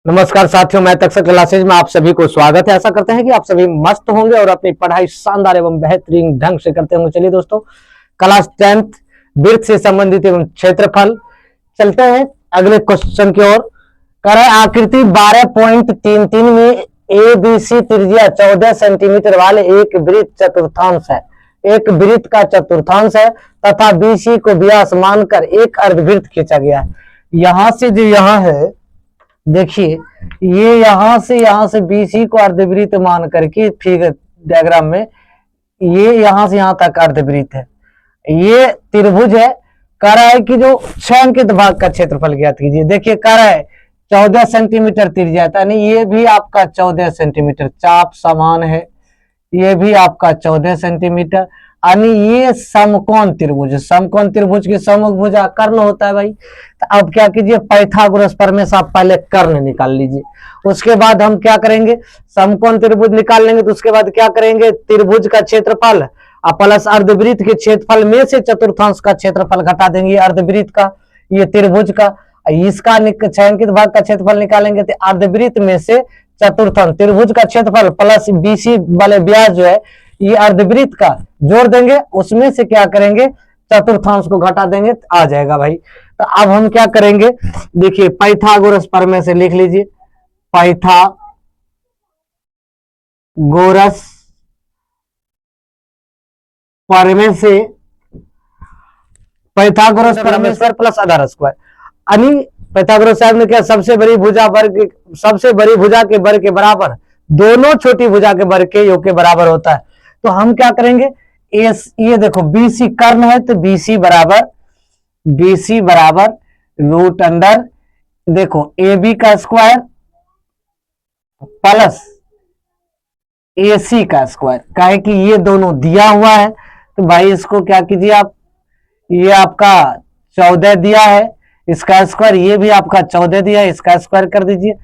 नमस्कार साथियों, मैं तक्षक क्लासेज में आप सभी को स्वागत है। आशा करते हैं कि आप सभी मस्त होंगे और अपनी पढ़ाई शानदार एवं बेहतरीन ढंग से करते होंगे। चलिए दोस्तों, क्लास 10th वृत्त से संबंधित एवं क्षेत्रफल चलते हैं अगले क्वेश्चन की ओर। कह रहे आकृति 12.33 में ABC त्रिज्या 14 सेंटीमीटर वाले एक वृत्त चतुर्थांश है। एक वृत्त का चतुर्थांश है तथा BC को व्यास मानकर एक अर्धवृत्त खींचा गया है। यहां से जो यहाँ है, देखिए ये यहां से BC को अर्धवृत्त मान करके फिगर डायग्राम में ये यहां से यहां तक अर्धवृत्त है। ये त्रिभुज है। कह रहा है कि जो 6 अंकित भाग का क्षेत्रफल ज्ञात कीजिए। देखिए कह रहा है 14 सेंटीमीटर त्रिज्या, यानी ये भी आपका 14 सेंटीमीटर, चाप समान है। ये भी आपका 14 सेंटीमीटर, यानी ये समकोण त्रिभुज। समकोण त्रिभुज की समभुजा कर्ण होता है भाई। तो अब क्या कीजिए, पाइथागोरस प्रमेय से आप पहले कर्ण निकाल लीजिए। उसके बाद हम क्या करेंगे, समकोण त्रिभुज निकाल लेंगे। तो उसके बाद क्या करेंगे, त्रिभुज का क्षेत्रफल प्लस अर्धवृत्त के क्षेत्रफल में से चतुर्थांश का क्षेत्रफल घटा देंगे। अर्धवृत्त का, ये त्रिभुज का, इसका 6 अंकित भाग का क्षेत्रफल निकालेंगे। तो अर्धवृत्त में से चतुर्थांश, त्रिभुज का क्षेत्रफल प्लस BC वाले व्यास जो है ये अर्धवृत्त का जोड़ देंगे। उसमें से क्या करेंगे, चतुर्थांश को घटा देंगे, आ जाएगा भाई। तो अब हम क्या करेंगे, देखिए पाइथागोरस प्रमेय से लिख लीजिए। पाइथागोरस प्रमेय से, पाइथागोरस प्रमेय स्क्वायर प्लस आधार स्क्वायर, यानी पाइथागोरस साहब ने क्या, सबसे बड़ी भुजा के वर्ग के बराबर दोनों छोटी भुजा के वर्ग के योग के बराबर होता है। तो हम क्या करेंगे, ये देखो BC कर्ण है, तो BC बराबर रूट अंडर, देखो AB का स्क्वायर प्लस AC का स्क्वायर। काहे कि ये दोनों दिया हुआ है, तो भाई इसको क्या कीजिए आप, ये आपका 14 दिया है, इसका स्क्वायर, ये भी आपका 14 दिया है, इसका स्क्वायर कर दीजिए।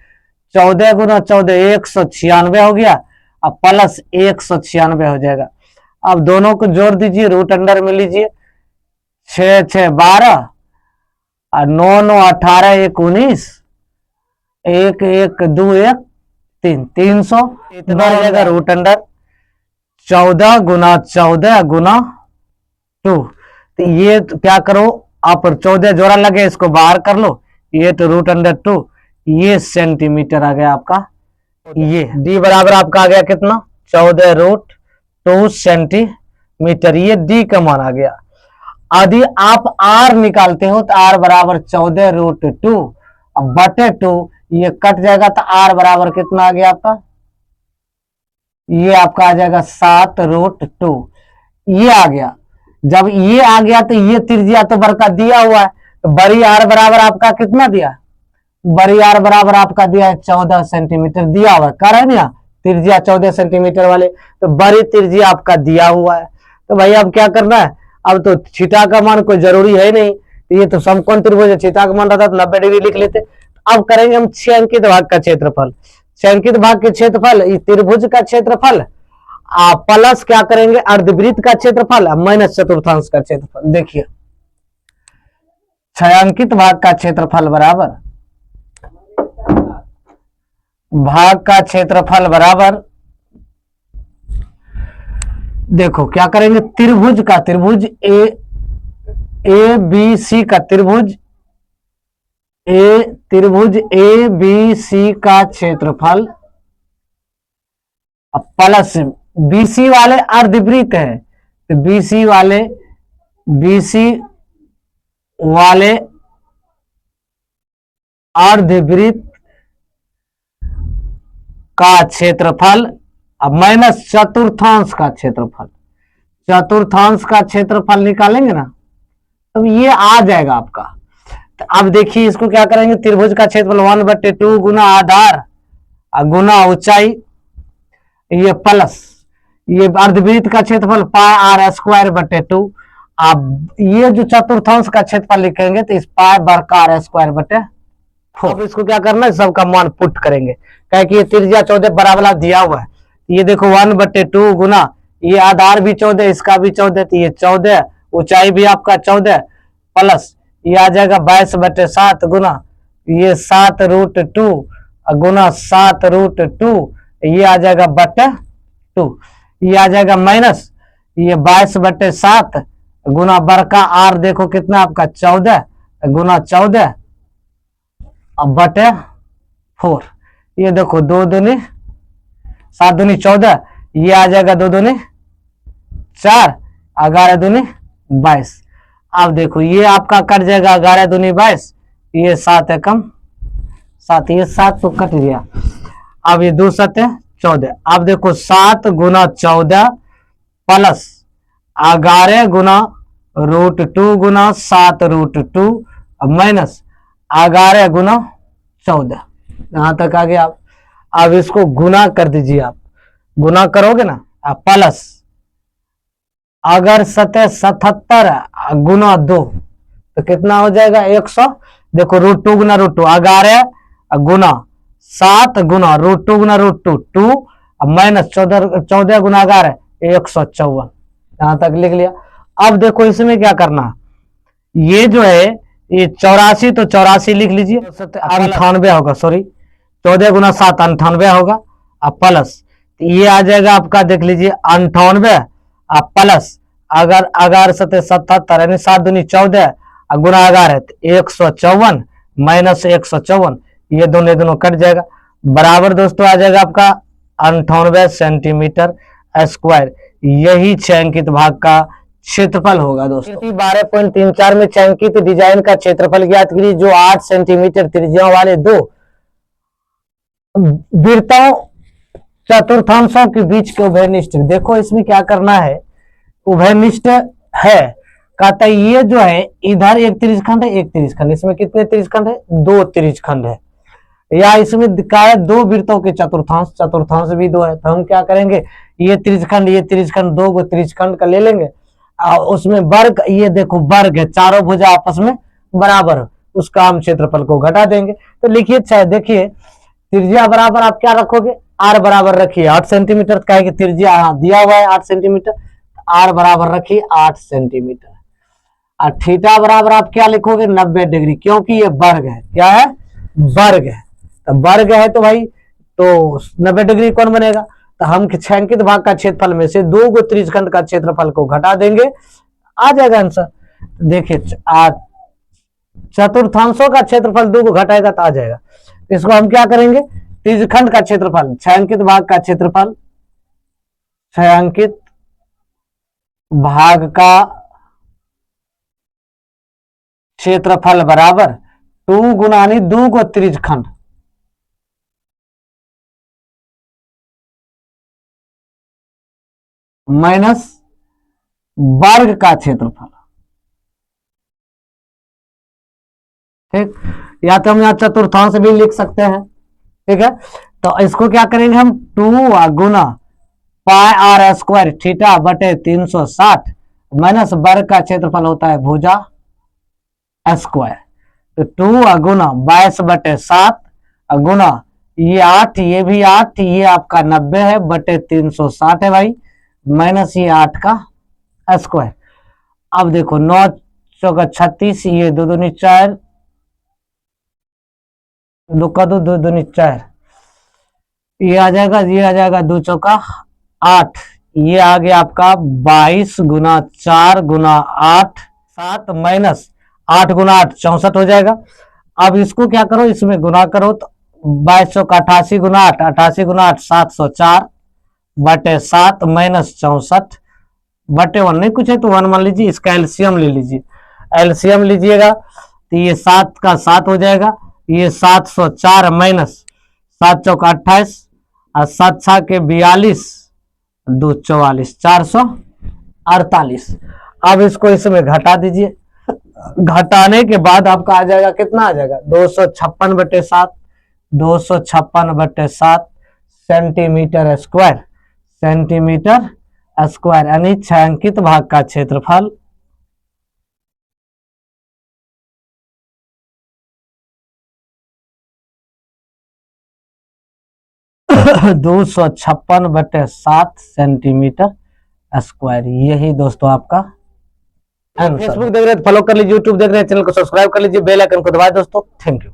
14 गुना 14 196 हो गया, अब प्लस 196 हो जाएगा। अब दोनों को जोड़ दीजिए, रूट अंडर में लीजिए। 6 6 12 और 9 9 18 1 19, 1 1 2 1 3, 300 इतना हो जाएगा। रूट अंडर 14 गुना 14 गुना 2, तो ये क्या करो आप, 14 जोड़ा लगे, इसको बाहर कर लो, ये तो रूट अंडर 2, ये सेंटीमीटर आ गया आपका। ये D बराबर आपका आ गया कितना, 14 रूट 2 सेंटीमीटर, ये D का मान आ गया। यदि आप R निकालते हो तो R बराबर 14 रूट 2 बटे 2, ये कट जाएगा तो R बराबर कितना आ गया आपका, ये आपका आ जाएगा 7 रूट 2, ये आ गया। जब ये आ गया तो ये त्रिज्या तो बड़का दिया हुआ है, तो बड़ी R बराबर आपका कितना दिया, बड़ी R बराबर आपका दिया है 14 सेंटीमीटर दिया हुआ है। कारण है त्रिज्या 14 सेंटीमीटर वाले, तो बड़ी त्रिज्या आपका दिया हुआ है। तो भाई अब क्या करना है, अब तो थीटा का मान कोई जरूरी है नहीं, तो ये तो समकोण त्रिभुज है, थीटा का मान रहता तो 90 डिग्री लिख लेते। अब करेंगे हम 6 अंकित भाग का क्षेत्रफल। 6 अंकित भाग के क्षेत्रफल, त्रिभुज का क्षेत्रफल प्लस क्या करेंगे, अर्धवृत्त का क्षेत्रफल माइनस चतुर्थांश का क्षेत्रफल। देखिए 6 अंकित भाग का क्षेत्रफल बराबर भाग का क्षेत्रफल बराबर, देखो क्या करेंगे, त्रिभुज का, त्रिभुज ABC का, त्रिभुज ABC का क्षेत्रफल प्लस BC वाले अर्धवृत्त है, तो BC वाले अर्धवृत्त का क्षेत्रफल अब माइनस चतुर्थांश का क्षेत्रफल। चतुर्थांश का क्षेत्रफल निकालेंगे ना, तो ये आ जाएगा आपका। तो अब देखिए इसको क्या करेंगे, त्रिभुज का क्षेत्रफल 1/2 गुना आधार गुना ऊंचाई, ये प्लस ये अर्धवृत्त का क्षेत्रफल पाई R स्क्वायर बटे 2। अब ये जो चतुर्थांश का क्षेत्रफल लिखेंगे तो इस पाई बड़का R स्क्वायर बटे 4। अब इसको क्या करना है, सबका मान पुट करेंगे, क्या कि ये त्रिज्या 14 बराबर दिया हुआ है। ये देखो 1/2 गुना, ये आधार भी 14, इसका भी 14, तो ये 14, ऊंचाई भी आपका 14 प्लस ये आ जाएगा 22/7 गुना ये 7 रूट 2 गुना 7√2, ये आ जाएगा बटे 2, ये आ जाएगा माइनस ये 22/7 गुना बड़का आर देखो कितना आपका 14 गुना 14 अब बटे 4, ये देखो 2 दूनी 7 दूनी 14, ये आ जाएगा 2 दूनी 4, 11 दूनी 22। अब देखो ये आपका कट जाएगा 11 दूनी 22, ये 7 एकम 7, ये 7 तो कट गया। अब ये 2 7 14, अब देखो 7 गुना 14 प्लस 11 गुना √2 गुना 7√2 माइनस 11 गुना 14, यहां तक आ गया। अब इसको गुना कर दीजिए, आप गुना करोगे ना प्लस अगर 77 गुना 2 तो कितना हो जाएगा 100, देखो √2 गुना √2 11 गुना 7 गुना √2 गुना √2 2 माइनस 14 गुना 11 154, यहां तक लिख लिया। अब देखो इसमें क्या करना, ये जो है ये 84 तो 84 लिख लीजिए, 98 होगा, सॉरी 14 गुना 7 98 होगा, अब प्लस ये आ जाएगा आपका देख लीजिए 98 प्लस अगर 77 यानी 7 दूनी 14 गुना 11 154 माइनस 154, ये दोनों कट जाएगा, बराबर दोस्तों आ जाएगा आपका 98 सेंटीमीटर स्क्वायर। यही छायांकित भाग का क्षेत्रफल होगा दोस्तों। 12.34 में छायांकित डिजाइन का क्षेत्रफल ज्ञात कीजिए जो 8 सेंटीमीटर त्रिज्या वाले दो वृत्तों चतुर्थांशों के बीच के उभयनिष्ठ। देखो इसमें क्या करना है, उभयनिष्ठ है कहता है ये जो है इधर एक त्रिज्यखंड है एक त्रिज्यखंड, इसमें कितने त्रिज्यखंड है 2 त्रिज्यखंड है, या इसमें दिखाया 2 वृत्तों के चतुर्थांश, चतुर्थांश भी 2 है, तो हम क्या करेंगे ये त्रिज्यखंड 2 गो त्रिज्यखंड का ले लेंगे और उसमें वर्ग, ये देखो वर्ग है, चारों भुजा आपस में बराबर है, उसका हम क्षेत्रफल को घटा देंगे। तो लिखिए चाहे देखिए त्रिज्या बराबर आप क्या रखोगे आर बराबर रखिए 8 सेंटीमीटर, कहे कि त्रिज्या दिया हुआ है 8 सेंटीमीटर, आर बराबर रखिए 8 सेंटीमीटर, और थीटा बराबर आप क्या लिखोगे 90 डिग्री, क्योंकि ये वर्ग है, क्या है वर्ग है, तो वर्ग है तो भाई तो 90 डिग्री कौन बनेगा, तो हम छायांकित भाग का क्षेत्रफल में से 2 गो त्रिज्यखंड का क्षेत्रफल को घटा देंगे, आ जाएगा आंसर। देखिए चतुर्थांशों का क्षेत्रफल 2 को घटाएगा तो आ जाएगा, इसको हम क्या करेंगे त्रिज्यखंड का क्षेत्रफल, छायांकित भाग का क्षेत्रफल, छायांकित भाग का क्षेत्रफल बराबर 2 गुना 2 गो त्रिज्यखंड माइनस वर्ग का क्षेत्रफल, ठीक, या तो हम यहाँ चतुर्थांश भी लिख सकते हैं, ठीक है। तो इसको क्या करेंगे हम 2 गुना पाई आर स्क्वायर थीटा बटे 360 माइनस वर्ग का क्षेत्रफल होता है भुजा स्क्वायर, तो 2 गुना 22/7 गुना ये 8 ये भी 8 ये आपका 90 है बटे 360 है भाई, माइनस ये 8 का स्क्वायर। अब देखो 9 चौका 36, ये 2 दूनी 4 2 का 2 2 दूनी 4, ये आ जाएगा 2 चौका 8, ये आ गया आपका 22 गुना 4 गुना 8 7 माइनस 8 गुना 8 64 हो जाएगा। अब इसको क्या करो इसमें गुना करो तो 2288 गुना 8 88 गुना 8 704 बटे 7 माइनस 64 बटे 1 नहीं कुछ है तो 1 मान लीजिए, इसका एलसीएम ले लीजिए, एलसीएम लीजिएगा तो ये 7 का 7 हो जाएगा, ये 704 माइनस 7 चौका 28 और 7 6 के 42 2 44 448। अब इसको इसमें घटा दीजिए, घटाने के बाद आपका आ जाएगा कितना आ जाएगा 256/7 256/7 सेंटीमीटर स्क्वायर, सेंटीमीटर स्क्वायर, यानी छायांकित भाग का क्षेत्रफल 256/7 सेंटीमीटर स्क्वायर। यही दोस्तों आपका फेसबुक देख रहे हैं फॉलो कर लीजिए, यूट्यूब देख रहे हैं चैनल को सब्सक्राइब कर लीजिए, बेल आइकन को दबाएं दोस्तों। Thank you.